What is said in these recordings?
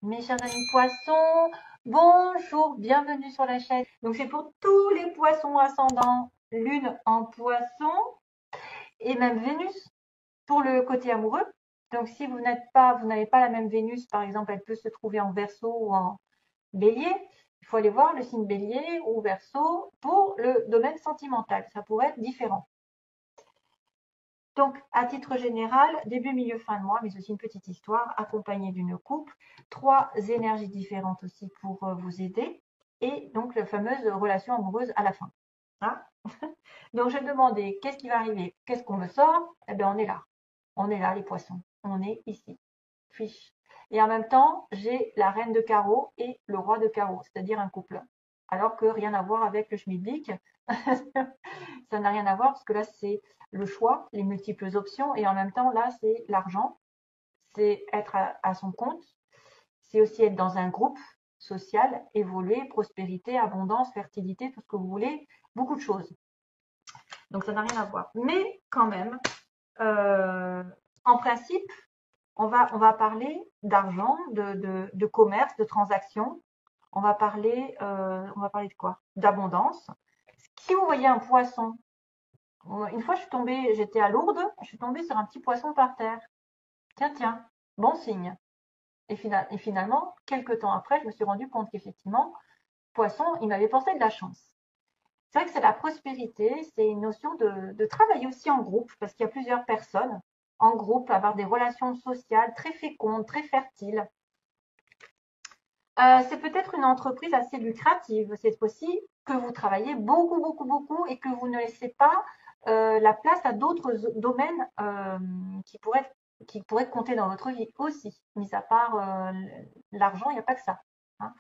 Mes chers amis poissons, bonjour, bienvenue sur la chaîne. Donc c'est pour tous les poissons ascendants, lune en poisson et même Vénus pour le côté amoureux. Donc si vous n'avez pas la même Vénus, par exemple, elle peut se trouver en Verseau ou en Bélier. Il faut aller voir le signe Bélier ou Verseau pour le domaine sentimental. Ça pourrait être différent. Donc, à titre général, début, milieu, fin de mois, mais aussi une petite histoire accompagnée d'une coupe, trois énergies différentes aussi pour vous aider, et donc la fameuse relation amoureuse à la fin. Hein. Donc, je demandais qu'est-ce qui va arriver, qu'est-ce qu'on me sort. Eh bien, on est là, les poissons, on est ici. Fiche. Et en même temps, j'ai la reine de carreau et le roi de carreau, c'est-à-dire un couple. Alors que rien à voir avec le schmilblick. Ça n'a rien à voir parce que là, c'est le choix, les multiples options. Et en même temps, là, c'est l'argent. C'est être à son compte. C'est aussi être dans un groupe social, évoluer, prospérité, abondance, fertilité, tout ce que vous voulez. Beaucoup de choses. Donc, ça n'a rien à voir. Mais quand même, euh, en principe, on va parler d'argent, de commerce, de transactions. On va parler de quoi? D'abondance. Si vous voyez un poisson, une fois j'étais à Lourdes, je suis tombée sur un petit poisson par terre. Tiens, tiens, bon signe. Et finalement, quelques temps après, je me suis rendu compte qu'effectivement, poisson, il m'avait porté de la chance. C'est vrai que c'est la prospérité, c'est une notion de travailler aussi en groupe, parce qu'il y a plusieurs personnes en groupe, avoir des relations sociales très fécondes, très fertiles. C'est peut-être une entreprise assez lucrative. C'est possible que vous travaillez beaucoup, beaucoup, beaucoup et que vous ne laissez pas la place à d'autres domaines qui pourraient compter dans votre vie aussi. Mis à part l'argent, il n'y a pas que ça. Hein.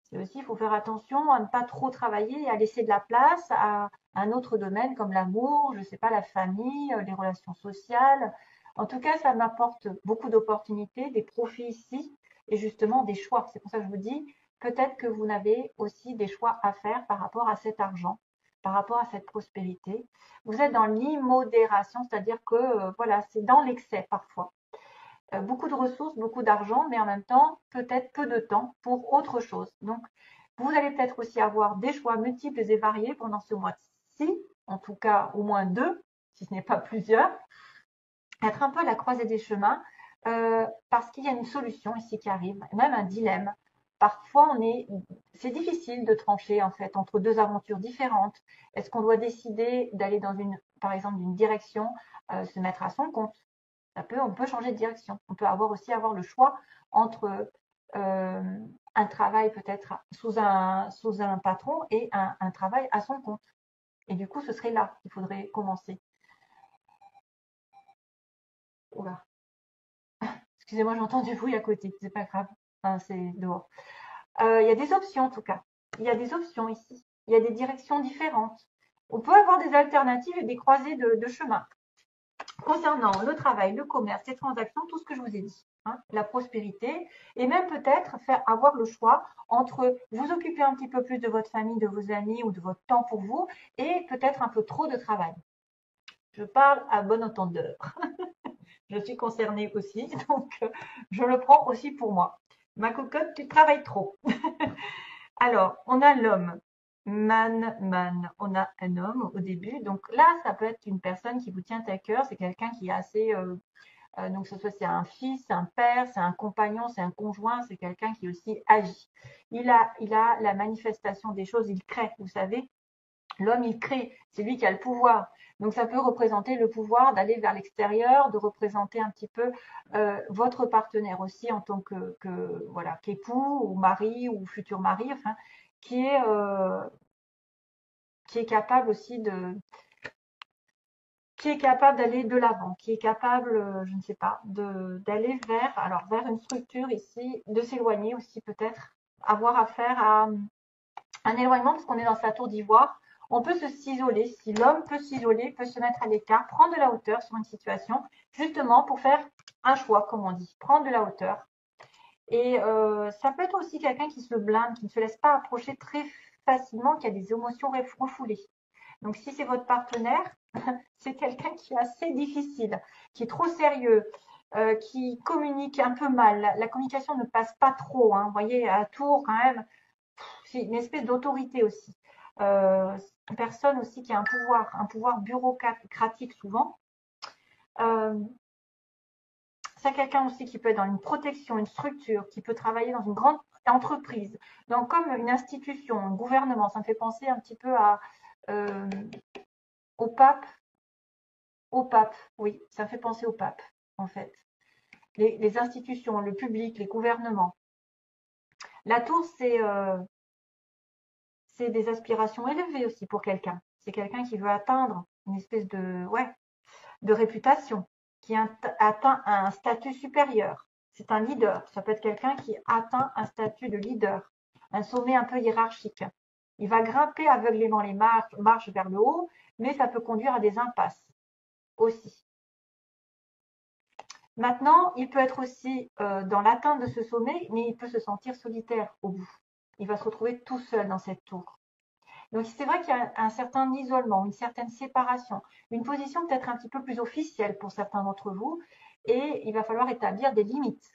C'est aussi, il faut faire attention à ne pas trop travailler et à laisser de la place à un autre domaine comme l'amour, je ne sais pas, la famille, les relations sociales. En tout cas, ça m'apporte beaucoup d'opportunités, des profits ici et justement des choix. C'est pour ça que je vous dis, peut-être que vous avez aussi des choix à faire par rapport à cet argent, par rapport à cette prospérité. Vous êtes dans l'immodération, c'est-à-dire que voilà, c'est dans l'excès parfois. Beaucoup de ressources, beaucoup d'argent, mais en même temps, peut-être peu de temps pour autre chose. Donc, vous allez peut-être aussi avoir des choix multiples et variés pendant ce mois-ci, en tout cas au moins deux, si ce n'est pas plusieurs, être un peu à la croisée des chemins, parce qu'il y a une solution ici qui arrive, même un dilemme. Parfois, c'est difficile de trancher en fait entre deux aventures différentes. Est-ce qu'on doit décider d'aller par exemple, d'une direction, se mettre à son compte? On peut changer de direction. On peut avoir le choix entre un travail peut-être sous un patron et un travail à son compte. Et du coup, ce serait là qu'il faudrait commencer. Oula. Excusez-moi, j'entends du bruit à côté. C'est pas grave. Enfin, c'est dehors. Il y a des options en tout cas. Il y a des options ici. Il y a des directions différentes. On peut avoir des alternatives et des croisées de chemin. Concernant le travail, le commerce, les transactions, tout ce que je vous ai dit, hein, la prospérité, et même peut-être avoir le choix entre vous occuper un petit peu plus de votre famille, de vos amis ou de votre temps pour vous, et peut-être un peu trop de travail. Je parle à bon entendeur. Je suis concernée aussi, donc je le prends aussi pour moi. Ma cocotte, tu travailles trop. Alors, on a l'homme. Man. On a un homme au début. Donc là, ça peut être une personne qui vous tient à cœur. C'est quelqu'un qui est assez donc, ce soit c'est un fils, c'est un père, c'est un compagnon, c'est un conjoint, c'est quelqu'un qui aussi agit. Il a la manifestation des choses, il crée, vous savez. L'homme, il crée, c'est lui qui a le pouvoir. Donc, ça peut représenter le pouvoir d'aller vers l'extérieur, de représenter un petit peu votre partenaire aussi en tant voilà, qu'époux ou mari ou futur mari, enfin, qui est, euh, qui est capable aussi qui est capable d'aller de l'avant, qui est capable, je ne sais pas, d'aller vers une structure ici, de s'éloigner aussi peut-être, avoir affaire à un éloignement parce qu'on est dans sa tour d'ivoire. On peut s'isoler, si l'homme peut s'isoler, peut se mettre à l'écart, prendre de la hauteur sur une situation, justement pour faire un choix, comme on dit, prendre de la hauteur. Et ça peut être aussi quelqu'un qui se blinde, qui ne se laisse pas approcher très facilement, qui a des émotions refoulées. Donc, si c'est votre partenaire, c'est quelqu'un qui est assez difficile, qui est trop sérieux, qui communiquent un peu mal. La communication ne passe pas trop, hein. Vous voyez, à Tours, quand même, c'est une espèce d'autorité aussi. Une personne aussi qui a un pouvoir bureaucratique souvent. Euh, c'est quelqu'un aussi qui peut être dans une protection, une structure, qui peut travailler dans une grande entreprise, donc comme une institution, un gouvernement. Ça me fait penser un petit peu euh, au pape. Au pape, oui, ça me fait penser au pape, en fait. Les institutions, le public, les gouvernements. La tour, c'est des aspirations élevées aussi pour quelqu'un. C'est quelqu'un qui veut atteindre une espèce ouais, de réputation, qui atteint un statut supérieur. C'est un leader. Ça peut être quelqu'un qui atteint un statut de leader, un sommet un peu hiérarchique. Il va grimper aveuglément les marches vers le haut, mais ça peut conduire à des impasses aussi. Maintenant, il peut être aussi dans l'atteinte de ce sommet, mais il peut se sentir solitaire au bout. Il va se retrouver tout seul dans cette tour. Donc c'est vrai qu'il y a un certain isolement, une certaine séparation, une position peut-être un petit peu plus officielle pour certains d'entre vous, et il va falloir établir des limites.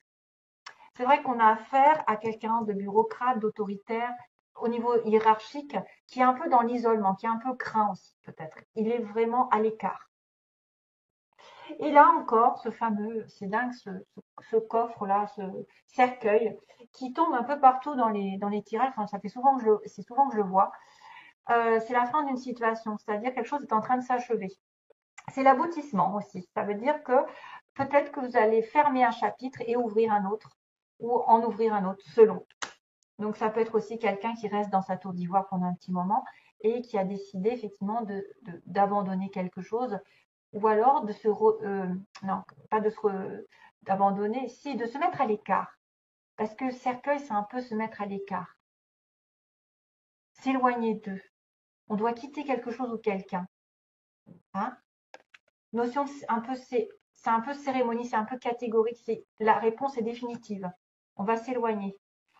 C'est vrai qu'on a affaire à quelqu'un de bureaucrate, d'autoritaire, au niveau hiérarchique, qui est un peu dans l'isolement, qui est un peu craint aussi peut-être. Il est vraiment à l'écart. Et là encore, ce fameux, c'est dingue, ce coffre-là, ce cercueil, qui tombe un peu partout dans les tirages. Enfin, ça fait souvent que c'est souvent que je le vois. C'est la fin d'une situation, c'est-à-dire quelque chose est en train de s'achever. C'est l'aboutissement aussi. Ça veut dire que peut-être que vous allez fermer un chapitre et ouvrir un autre, ou en ouvrir un autre, selon. Donc ça peut être aussi quelqu'un qui reste dans sa tour d'ivoire pendant un petit moment et qui a décidé effectivement d'abandonner quelque chose, ou alors de non, pas d'abandonner, si, de se mettre à l'écart. Parce que cercueil, c'est un peu se mettre à l'écart, s'éloigner d'eux. On doit quitter quelque chose ou quelqu'un. Hein, notion un peu, c'est un peu cérémonie, c'est un peu catégorique. La réponse est définitive. On va s'éloigner.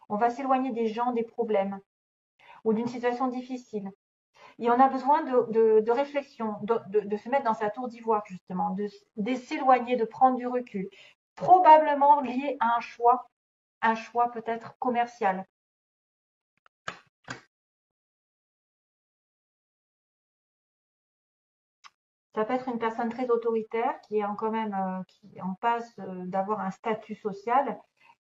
On va s'éloigner des gens, des problèmes ou d'une situation difficile. Et on a besoin de réflexion, de se mettre dans sa tour d'ivoire, justement, de s'éloigner, de prendre du recul. Probablement lié à un choix peut-être commercial. Ça peut être une personne très autoritaire qui est quand même qui en passe d'avoir un statut social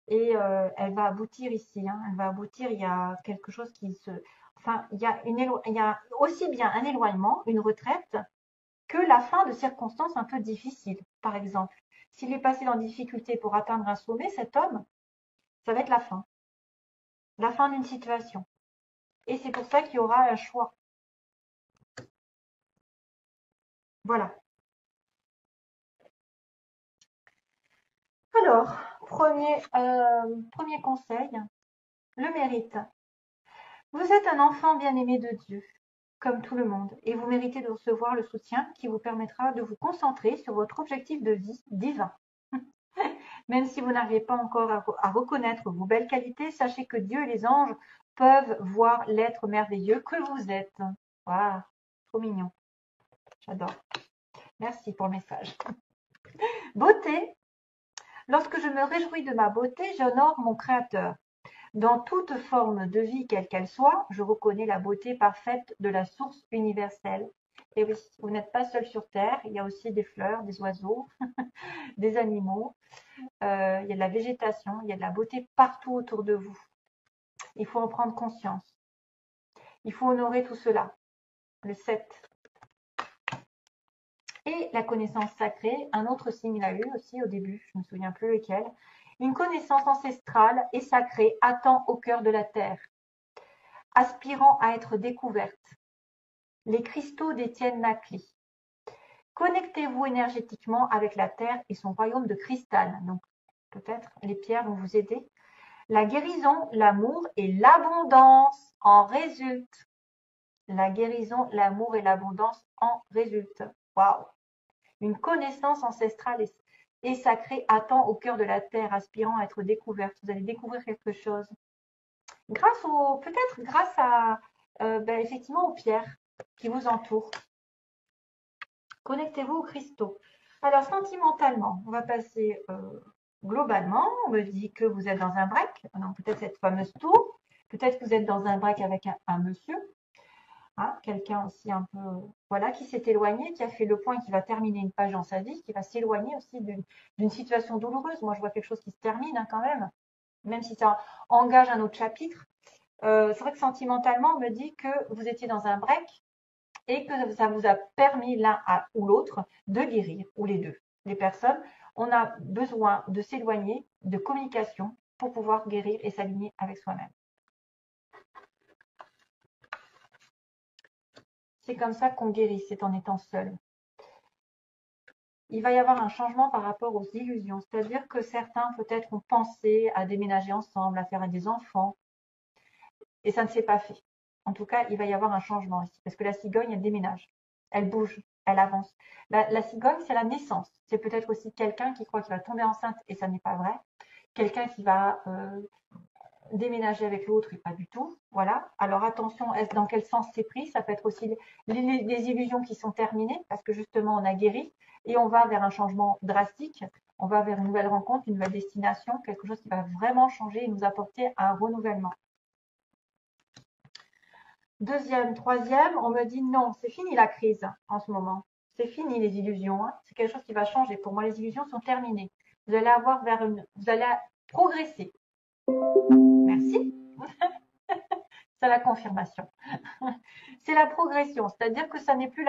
et elle va aboutir ici. Hein, elle va aboutir. Il y a quelque chose enfin, il y a aussi bien un éloignement, une retraite, que la fin de circonstances un peu difficiles. Par exemple, s'il est passé dans des difficultés pour atteindre un sommet, cet homme, ça va être la fin d'une situation. Et c'est pour ça qu'il y aura un choix. Voilà. Alors, premier conseil, le mérite. Vous êtes un enfant bien-aimé de Dieu, comme tout le monde, et vous méritez de recevoir le soutien qui vous permettra de vous concentrer sur votre objectif de vie divin. Même si vous n'arrivez pas encore à reconnaître vos belles qualités, sachez que Dieu et les anges peuvent voir l'être merveilleux que vous êtes. Waouh, trop mignon. J'adore. Merci pour le message. Beauté. Lorsque je me réjouis de ma beauté, j'honore mon Créateur. Dans toute forme de vie, quelle qu'elle soit, je reconnais la beauté parfaite de la source universelle. Et oui, vous n'êtes pas seul sur Terre, il y a aussi des fleurs, des oiseaux, des animaux, il y a de la végétation, il y a de la beauté partout autour de vous. Il faut en prendre conscience. Il faut honorer tout cela. Le 7. Et la connaissance sacrée, un autre signe l'a eu aussi au début, je ne me souviens plus lequel. Une connaissance ancestrale et sacrée attend au cœur de la terre, aspirant à être découverte. Les cristaux d'Étienne Nacli. Connectez-vous énergétiquement avec la terre et son royaume de cristal. Donc, peut-être les pierres vont vous aider. La guérison, l'amour et l'abondance en résultent. La guérison, l'amour et l'abondance en résultent. Waouh! Une connaissance ancestrale et sacrée attend au cœur de la terre, aspirant à être découverte. Vous allez découvrir quelque chose. Peut-être grâce à, effectivement, aux pierres qui vous entourent. Connectez-vous aux cristaux. Alors, sentimentalement, on va passer globalement. On me dit que vous êtes dans un break, donc peut-être cette fameuse tour. Peut-être que vous êtes dans un break avec un monsieur, hein, quelqu'un aussi un peu, voilà, qui s'est éloigné, qui a fait le point, qui va terminer une page dans sa vie, qui va s'éloigner aussi d'une situation douloureuse. Moi, je vois quelque chose qui se termine hein, quand même si ça engage un autre chapitre. C'est vrai que sentimentalement, on me dit que vous étiez dans un break et que ça vous a permis l'un ou l'autre de guérir, ou les deux. Les personnes, on a besoin de s'éloigner, de communication pour pouvoir guérir et s'aligner avec soi-même. C'est comme ça qu'on guérit, c'est en étant seul. Il va y avoir un changement par rapport aux illusions, c'est-à-dire que certains peut-être ont pensé à déménager ensemble, à faire des enfants, et ça ne s'est pas fait. En tout cas, il va y avoir un changement ici, parce que la cigogne, elle déménage, elle bouge, elle avance. La cigogne, c'est la naissance. C'est peut-être aussi quelqu'un qui croit qu'il va tomber enceinte, et ça n'est pas vrai. Quelqu'un qui va déménager avec l'autre, et pas du tout. Voilà. Alors attention, dans quel sens c'est pris? Ça peut être aussi les illusions qui sont terminées, parce que justement, on a guéri, et on va vers un changement drastique. On va vers une nouvelle rencontre, une nouvelle destination, quelque chose qui va vraiment changer et nous apporter un renouvellement. Deuxième, troisième, on me dit non, c'est fini la crise en ce moment. C'est fini les illusions. Hein. C'est quelque chose qui va changer. Pour moi, les illusions sont terminées. Vous allez avoir vous allez progresser. Merci. C'est la confirmation. C'est la progression, c'est-à-dire que ça n'est plus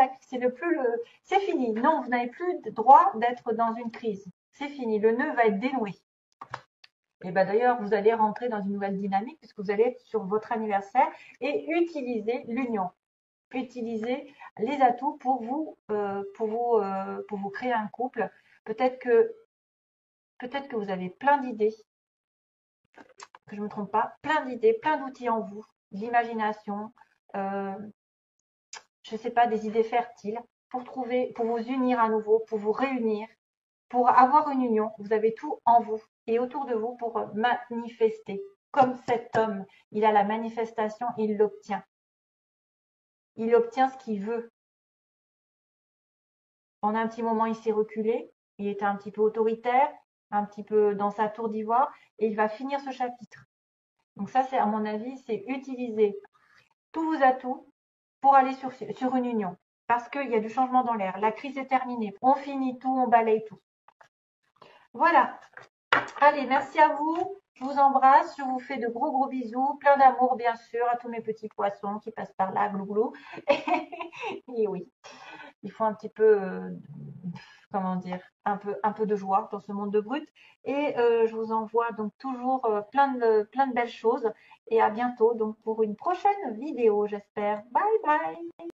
c'est fini. Non, vous n'avez plus le droit d'être dans une crise. C'est fini. Le nœud va être dénoué. Et ben d'ailleurs, vous allez rentrer dans une nouvelle dynamique puisque vous allez être sur votre anniversaire et utiliser l'union. Utiliser les atouts pour vous créer un couple. Peut-être que vous avez plein d'idées, que je ne me trompe pas, plein d'idées, plein d'outils en vous, de l'imagination, je ne sais pas, des idées fertiles pour vous unir à nouveau, pour vous réunir, pour avoir une union. Vous avez tout en vous et autour de vous pour manifester. Comme cet homme, il a la manifestation, il l'obtient. Il obtient ce qu'il veut. Pendant un petit moment, il s'est reculé, il était un petit peu autoritaire, un petit peu dans sa tour d'ivoire, et il va finir ce chapitre. Donc ça, c'est à mon avis, c'est utiliser tous vos atouts pour aller sur une union. Parce qu'il y a du changement dans l'air. La crise est terminée. On finit tout, on balaye tout. Voilà. Allez, merci à vous. Je vous embrasse. Je vous fais de gros gros bisous. Plein d'amour, bien sûr, à tous mes petits poissons qui passent par là, glouglou. Et oui, il faut un petit peu, comment dire, un peu de joie dans ce monde de brut. Et je vous envoie donc toujours plein de belles choses. Et à bientôt donc pour une prochaine vidéo, j'espère. Bye bye.